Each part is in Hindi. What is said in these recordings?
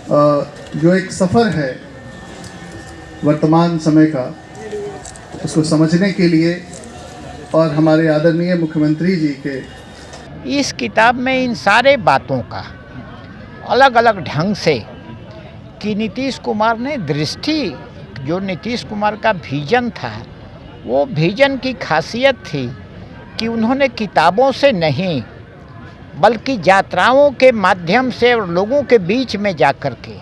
जो एक सफ़र है वर्तमान समय का, उसको समझने के लिए और हमारे आदरणीय मुख्यमंत्री जी के इस किताब में इन सारे बातों का अलग अलग ढंग से कि नीतीश कुमार ने दृष्टि, जो नीतीश कुमार का विजन था, वो विजन की खासियत थी कि उन्होंने किताबों से नहीं बल्कि यात्राओं के माध्यम से और लोगों के बीच में जाकर के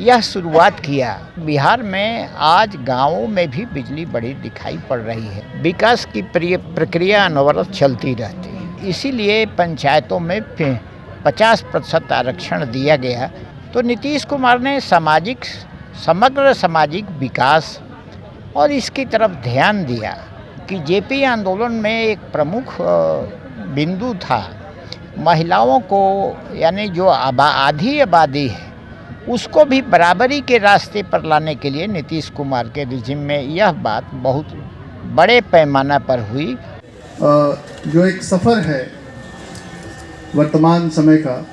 यह शुरुआत किया। बिहार में आज गांवों में भी बिजली बड़ी दिखाई पड़ रही है। विकास की प्रक्रिया अनवरत चलती रहती है, इसीलिए पंचायतों में 50% आरक्षण दिया गया। तो नीतीश कुमार ने समग्र सामाजिक विकास और इसकी तरफ ध्यान दिया कि जेपी आंदोलन में एक प्रमुख बिंदु था महिलाओं को, यानी जो आधी आबादी है उसको भी बराबरी के रास्ते पर लाने के लिए नीतीश कुमार के रिजिम में यह बात बहुत बड़े पैमाने पर हुई। जो एक सफ़र है वर्तमान समय का,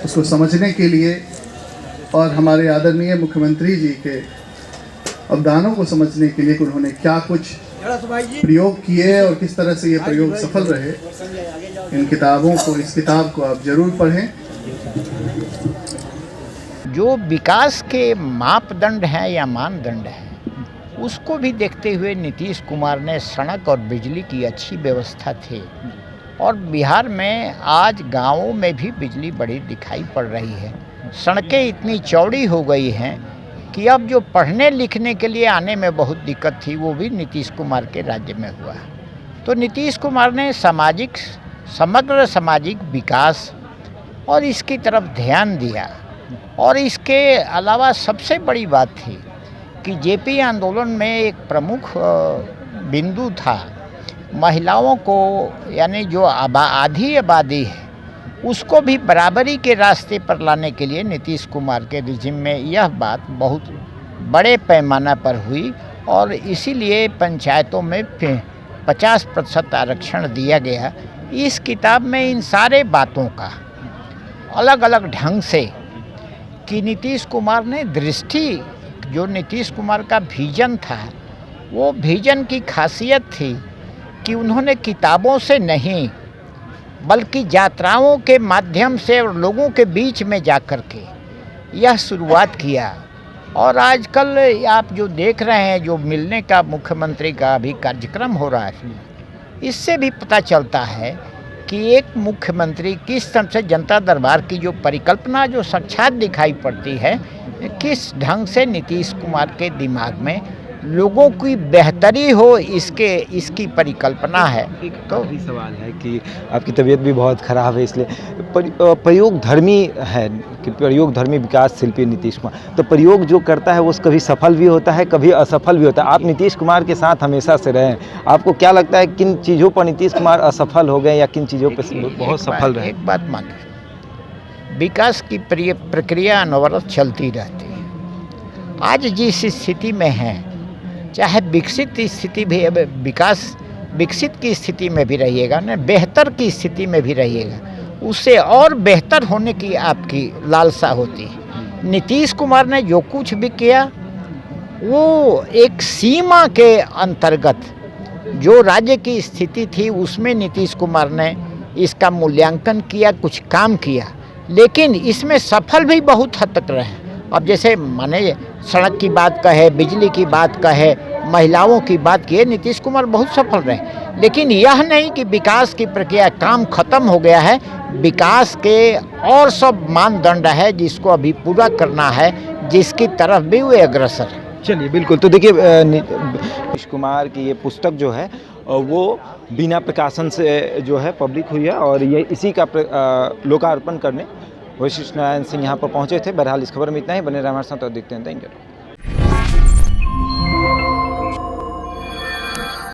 उसको समझने के लिए और हमारे आदरणीय मुख्यमंत्री जी के अवदानों को समझने के लिए कि उन्होंने क्या कुछ प्रयोग किए और किस तरह से ये प्रयोग सफल रहे, इन किताबों को, इस किताब को आप जरूर पढ़ें। जो विकास के मापदंड हैं या मानदंड हैं, उसको भी देखते हुए नीतीश कुमार ने सड़क और बिजली की अच्छी व्यवस्था थी और बिहार में आज गांवों में भी बिजली बड़ी दिखाई पड़ रही है। सड़कें इतनी चौड़ी हो गई हैं कि अब जो पढ़ने लिखने के लिए आने में बहुत दिक्कत थी, वो भी नीतीश कुमार के राज्य में हुआ। तो नीतीश कुमार ने समग्र सामाजिक विकास और इसकी तरफ ध्यान दिया। और इसके अलावा सबसे बड़ी बात थी कि जेपी आंदोलन में एक प्रमुख बिंदु था महिलाओं को, यानी जो आधी आबादी है उसको भी बराबरी के रास्ते पर लाने के लिए नीतीश कुमार के रिजिम में यह बात बहुत बड़े पैमाने पर हुई और इसीलिए पंचायतों में 50% आरक्षण दिया गया। इस किताब में इन सारे बातों का अलग अलग ढंग से कि नीतीश कुमार ने दृष्टि, जो नीतीश कुमार का विजन था, वो विजन की खासियत थी कि उन्होंने किताबों से नहीं बल्कि यात्राओं के माध्यम से और लोगों के बीच में जाकर के यह शुरुआत किया। और आजकल आप जो देख रहे हैं, जो मिलने का मुख्यमंत्री का अभी कार्यक्रम हो रहा है, इससे भी पता चलता है कि एक मुख्यमंत्री किस तरह से जनता दरबार की जो परिकल्पना जो साक्षात दिखाई पड़ती है, किस ढंग से नीतीश कुमार के दिमाग में लोगों की बेहतरी हो, इसकी परिकल्पना है। तो सवाल है कि आपकी तबीयत भी बहुत ख़राब है, इसलिए प्रयोग धर्मी है कि प्रयोग धर्मी विकास शिल्पी नीतीश कुमार, तो प्रयोग जो करता है वो कभी सफल भी होता है, कभी असफल भी होता है। आप नीतीश कुमार के साथ हमेशा से रहे, आपको क्या लगता है किन चीज़ों पर नीतीश कुमार असफल हो गए या किन चीज़ों पर बहुत सफल रहे? एक बात मानिए, विकास की प्रक्रिया अनवरत चलती रहती है। आज जिस स्थिति में है, चाहे विकसित स्थिति भी, विकसित की स्थिति में भी रहिएगा ना, बेहतर की स्थिति में भी रहिएगा, उससे और बेहतर होने की आपकी लालसा होती है। नीतीश कुमार ने जो कुछ भी किया वो एक सीमा के अंतर्गत, जो राज्य की स्थिति थी उसमें नीतीश कुमार ने इसका मूल्यांकन किया, कुछ काम किया, लेकिन इसमें सफल भी बहुत हद तक रहे। अब जैसे माने सड़क की बात कहे, बिजली की बात कहे, महिलाओं की बात किए, नीतीश कुमार बहुत सफल रहे। लेकिन यह नहीं कि विकास की प्रक्रिया काम खत्म हो गया है, विकास के और सब मानदंड है जिसको अभी पूरा करना है, जिसकी तरफ भी वे अग्रसर है। चलिए, बिल्कुल। तो देखिए, नीतीश कुमार की ये पुस्तक जो है वो बिना प्रकाशन से जो है पब्लिक हुई है और ये इसी का लोकार्पण करने वशिष्ठ नारायण सिंह यहाँ पर पहुँचे थे। बहरहाल इस खबर में इतना ही। बने रहे हमारे साथ और देखते हैं। Thank you.